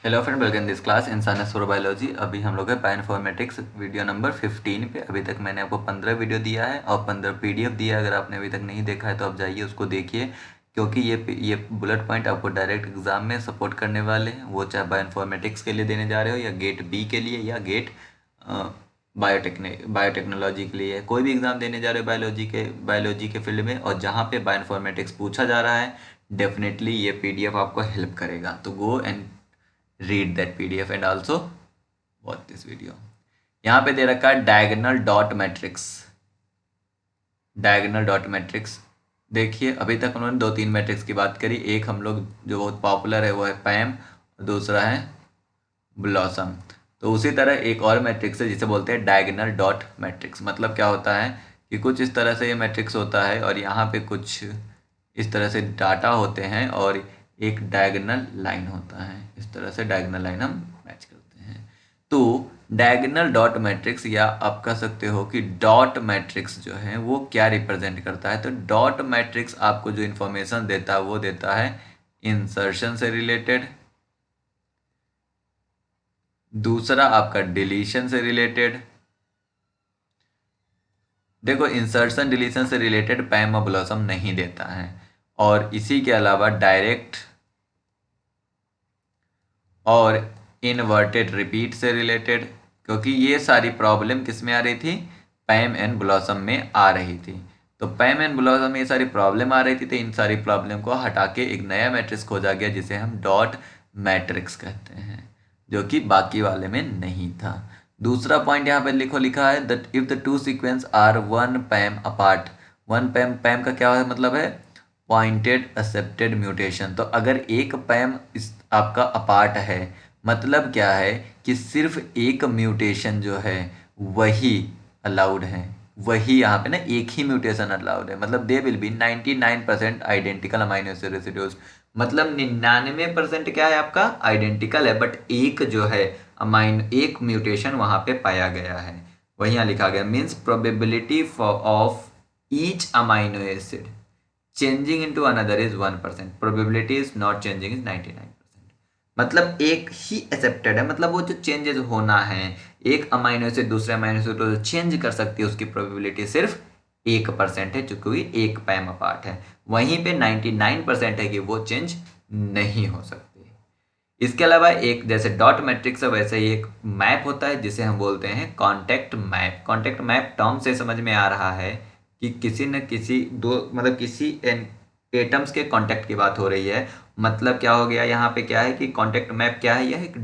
Hello friend, welcome this class इंसान biology. अभी हम लोग है बायोइन्फॉर्मेटिक्स वीडियो नंबर 15 पे। अभी तक मैंने आपको 15 वीडियो दिया है और 15 पीडीएफ दिया है। अगर आपने अभी तक नहीं देखा है तो आप जाइए उसको देखिए, क्योंकि ये बुलेट पॉइंट आपको डायरेक्ट एग्जाम में सपोर्ट करने वाले हैं। वो चाहे बायोइन्फॉर्मेटिक्स के लिए देने जा रहे हो या गेट बी के लिए या गेट बायोटेक्नोलॉजी के लिए, कोई भी एग्जाम देने जा रहे हो बायोलॉजी के फील्ड में और जहाँ पे बायोइन्फॉर्मेटिक्स पूछा जा रहा है, डेफिनेटली ये पीडीएफ आपको हेल्प करेगा। तो go and read that PDF and also watch this video। यहाँ पे दे रखा है diagonal dot matrix. Diagonal dot matrix देखिए, अभी तक उन्होंने दो तीन मैट्रिक्स की बात करी। एक हम लोग जो बहुत पॉपुलर है वो है पैम, दूसरा है ब्लॉसम। तो उसी तरह एक और मैट्रिक्स है जिसे बोलते हैं डायगोनल डॉट मैट्रिक्स। मतलब क्या होता है कि कुछ इस तरह से ये मैट्रिक्स होता है और यहाँ पे कुछ इस तरह से डाटा होते हैं और एक डायगोनल लाइन होता है। इस तरह से डायगोनल लाइन हम मैच करते हैं। तो डायगोनल डॉट मैट्रिक्स, या आप कह सकते हो कि डॉट मैट्रिक्स जो है वो क्या रिप्रेजेंट करता है। तो डॉट मैट्रिक्स आपको जो इंफॉर्मेशन देता है वो देता है इंसर्शन से रिलेटेड, दूसरा आपका डिलीशन से रिलेटेड। देखो, इंसर्शन डिलीशन से रिलेटेड पैम और ब्लॉसम नहीं देता है, और इसी के अलावा डायरेक्ट और इनवर्टेड रिपीट से रिलेटेड, क्योंकि ये सारी प्रॉब्लम किस में आ रही थी, पैम एंड ब्लॉसम में आ रही थी। तो पैम एंड ब्लॉसम में ये सारी प्रॉब्लम आ रही थी, तो इन सारी प्रॉब्लम को हटा के एक नया मैट्रिक्स खोजा गया जिसे हम डॉट मैट्रिक्स कहते हैं, जो कि बाकी वाले में नहीं था। दूसरा पॉइंट यहाँ पे लिखा है that if the two sequence are one PAM apart. One PAM, PAM का क्या मतलब है, पॉइंटेड एक्सेप्टेड म्यूटेशन। तो अगर एक पैम इस आपका अपार्ट है, मतलब क्या है कि सिर्फ एक म्यूटेशन जो है वही अलाउड है, वही यहाँ पे ना एक ही म्यूटेशन अलाउड है। मतलब they will be 99% identical amino acid residues. मतलब 99% क्या है आपका आइडेंटिकल है, बट एक जो है एक म्यूटेशन वहां पे पाया गया है, वही यहाँ लिखा गया। Means probability of each amino acid changing into another is 1%, probability is not changing is 99%। मतलब एक ही एक्सेप्टेड है, मतलब वो जो चेंजेस होना है एक अमाइनो से दूसरे अमाइनो से तो चेंज कर सकती है, उसकी प्रोबेबिलिटी सिर्फ 1% है, क्योंकि एक पैम अपार्ट है। वहीं पे 99% है कि वो चेंज नहीं हो सकती। इसके अलावा एक जैसे डॉट मैट्रिक्स है, वैसे ही एक मैप होता है जिसे हम बोलते हैं contact map. Contact map term से समझ में आ रहा है कि किसी न किसी दो, मतलब किसी एटम्स के कांटेक्ट की बात हो रही है। मतलब क्या हो गया यहाँ पे, क्या है कि कांटेक्ट मैप क्या है, यह एक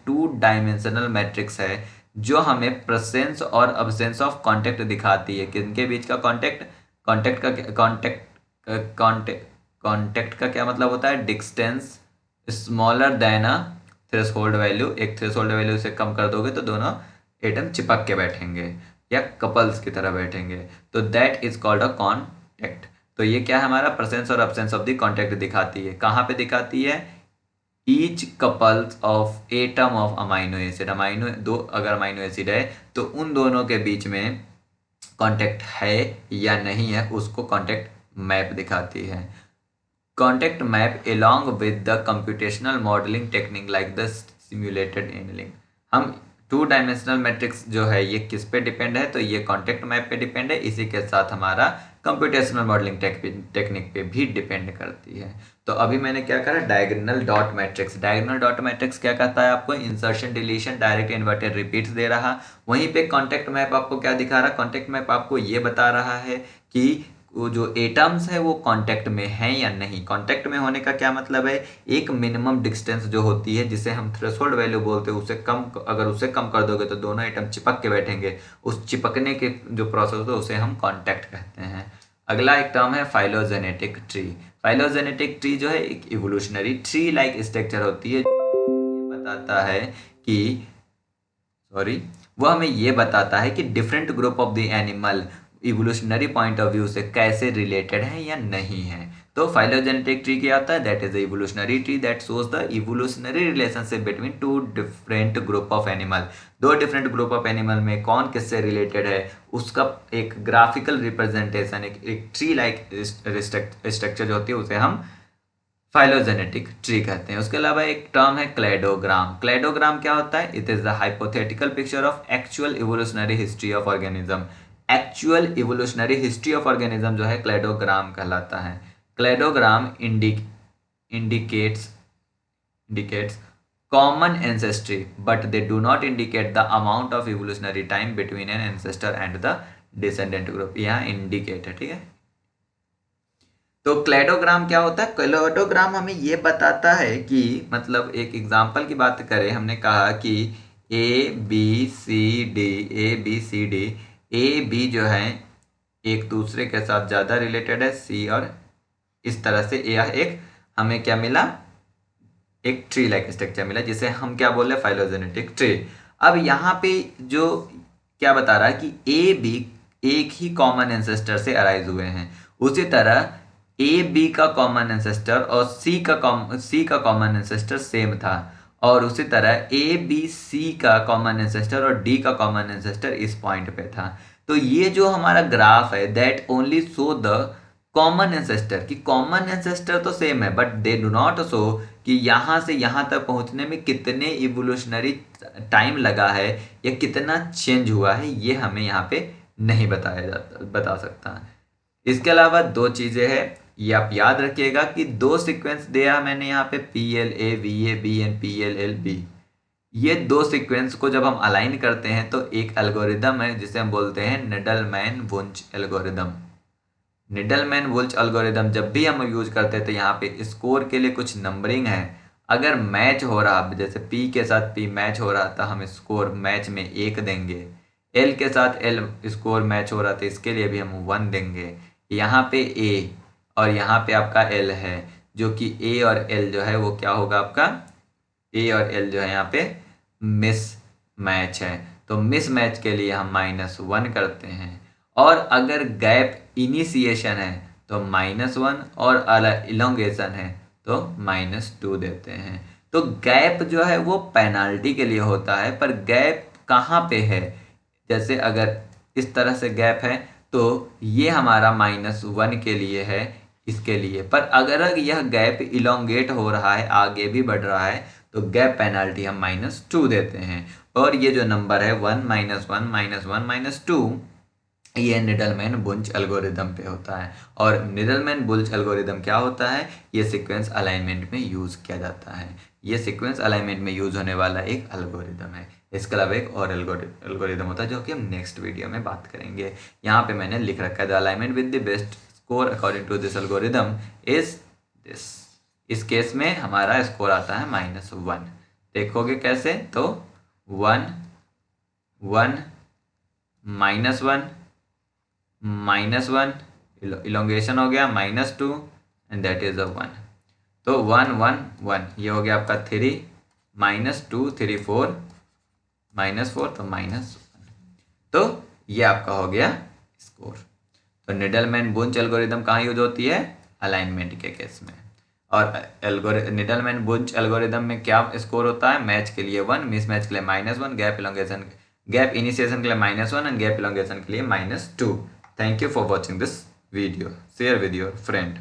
2 डायमेंशनल मैट्रिक्स है जो हमें प्रेजेंस और अब्सेंस ऑफ कांटेक्ट दिखाती है। किनके बीच का कांटेक्ट, कांटेक्ट का क्या मतलब होता है, डिस्टेंस स्मॉलर देन अ थ्रेशोल्ड वैल्यू। एक थ्रेशोल्ड वैल्यू से कम कर दोगे तो दोनों एटम चिपक के बैठेंगे या कपल्स की तरह बैठेंगे, तो that is called a contact. तो ये क्या है, हमारा प्रेजेंस और एब्सेंस ऑफ द कॉन्टेक्ट दिखाती है। कहाँ पे दिखाती है, each couples of atom of amino acid. Amino दो अगर अमाइनो एसिड है तो उन दोनों के बीच में कॉन्टेक्ट है या नहीं है, उसको कॉन्टेक्ट मैप दिखाती है। Contact map along with the computational modeling technique like the simulated annealing। हम 2 डायमेंशनल मैट्रिक्स जो है ये किस पे डिपेंड है, तो ये कॉन्टेक्ट मैप पे डिपेंड है। इसी के साथ हमारा कंप्यूटेशनल मॉडलिंग टेक्निक पे भी डिपेंड करती है। तो अभी मैंने क्या करा, diagonal dot matrix. Diagonal dot matrix क्या कहता है, आपको insertion deletion direct inverted repeats दे रहा। वहीं पे कॉन्टेक्ट मैप आपको क्या दिखा रहा, कॉन्टेक्ट मैप आपको ये बता रहा है कि वो जो एटम्स है वो कांटेक्ट में है या नहीं। कांटेक्ट में होने का क्या मतलब है, एक मिनिमम डिस्टेंस जो होती है जिसे हम थ्रेशोल्ड वैल्यू बोलते हैं, उसे कम, अगर उसे कम कर दोगे तो दोनों एटम चिपक के बैठेंगे। उस चिपकने के जो प्रोसेस होता है उसे हम कांटेक्ट कहते हैं। अगला एक टर्म है फाइलोजेनेटिक ट्री। फाइलोजेनेटिक ट्री जो है एक इवोल्यूशनरी ट्री लाइक स्ट्रक्चर होती है, बताता है कि वो हमें ये बताता है कि different group of the animal evolutionary point of view से कैसे रिलेटेड है या नहीं है। तो फाइलोजेनेटिक ट्री क्या होता है, that is the evolutionary tree that shows the evolutionary relationship between 2 different group of animal. 2 different group of animal में कौन किससे रिलेटेड है उसका एक ग्राफिकल रिप्रेजेंटेशन, एक ट्री लाइक स्ट्रक्चर जो होती है उसे हम फाइलोजेनेटिक ट्री कहते हैं। उसके अलावा एक टर्म है क्लेडोग्राम। क्लेडोग्राम क्या होता है? It is the hypothetical picture of actual evolutionary history of organism. Actual evolutionary history of organism जो है क्लेडोग्राम कहलाता है। Cladogram indicates common ancestry, but they do not indicate the amount of evolutionary time between an ancestor and the descendant group। यहाँ indicate है, ठीक है। तो cladogram क्या होता है? क्लेडोग्राम हमें ये बताता है कि मतलब एक एग्जांपल की बात करें, हमने कहा कि A B C D A B जो है एक दूसरे के साथ ज़्यादा रिलेटेड है, सी और इस तरह से यह एक हमें क्या मिला? एक ट्री लाइक स्ट्रक्चर मिला, जिसे हम क्या बोल रहे हैं? Phylogenetic tree. अब यहाँ पे जो क्या बता रहा है कि ए बी एक ही कॉमन एंसेस्टर से अराइज हुए हैं। उसी तरह ए बी का कॉमन एंसेस्टर और सी का कॉमन एंसेस्टर सेम था, और उसी तरह ए बी सी का कॉमन एंसेस्टर और डी का कॉमन एंसेस्टर इस पॉइंट पे था। तो ये जो हमारा ग्राफ है that only show the common ancestor, कि कॉमन एंसेस्टर तो सेम है but they do not show कि यहाँ से यहाँ तक पहुँचने में कितने इवोल्यूशनरी टाइम लगा है या कितना चेंज हुआ है, ये हमें यहाँ पे नहीं बता सकता। इसके अलावा दो चीज़ें हैं, ये आप याद रखिएगा कि दो सीक्वेंस दिया मैंने यहाँ पे PLA VAB एंड PLLB। ये दो सीक्वेंस को जब हम अलाइन करते हैं तो एक एल्गोरिदम है जिसे हम बोलते हैं निडलमैन वुंच एल्गोरिदम। निडलमैन वुंच एल्गोरिदम जब भी हम यूज करते थे, यहाँ पे स्कोर के लिए कुछ नंबरिंग है, अगर मैच हो रहा, जैसे P के साथ P मैच हो रहा था, हम स्कोर मैच में 1 देंगे। L के साथ L स्कोर मैच हो रहा था, इसके लिए भी हम 1 देंगे। यहाँ पे A और यहाँ पे आपका L है, जो कि A और L जो है वो क्या होगा आपका? A और L जो है यहाँ पे मिस मैच है, तो मिस मैच के लिए हम -1 करते हैं। और अगर गैप इनिशिएशन है तो -1, और इलोंगेशन है तो -2 देते हैं। तो गैप जो है वो पेनाल्टी के लिए होता है, पर गैप कहाँ पे है? जैसे अगर इस तरह से गैप है तो ये हमारा -1 के लिए है, इसके लिए। पर अगर यह गैप इलोंगेट हो रहा है, आगे भी बढ़ रहा है, तो गैप पेनाल्टी हम -2 देते हैं। और ये जो नंबर है 1 -1 -2, ये निडलमैन वुंच एल्गोरिदम पे होता है। और निडलमैन वुंच एल्गोरिदम क्या होता है? ये सीक्वेंस अलाइनमेंट में यूज़ किया जाता है। ये सीक्वेंस अलाइनमेंट में यूज़ होने वाला एक एल्गोरिदम है। इसके अलावा एक और एल्गोरिदम होता है जो कि हम नेक्स्ट वीडियो में बात करेंगे। यहाँ पे मैंने लिख रखा है the alignment with the best score according to this algorithm is this. इस केस में हमारा स्कोर आता है -1। देखोगे कैसे? तो 1 1 -1 -1 इलोंगेशन हो गया, -2 एंड दैट इज 1। तो 1 1 1 ये हो गया आपका 3 -2 3 4 -4 तो -1। तो ये आपका हो गया स्कोर। तो निडलमैन वुंच एल्गोरिदम कहाँ यूज होती है? अलाइनमेंट के केस में। और निडलमैन वुंच एल्गोरिदम में क्या स्कोर होता है? मैच के लिए 1, मिस मैच के लिए -1, गैप इनिशिएशन के लिए -1 एंड गैप इलोंगेशन के लिए -2। Thank you for watching this video. Share with your friend.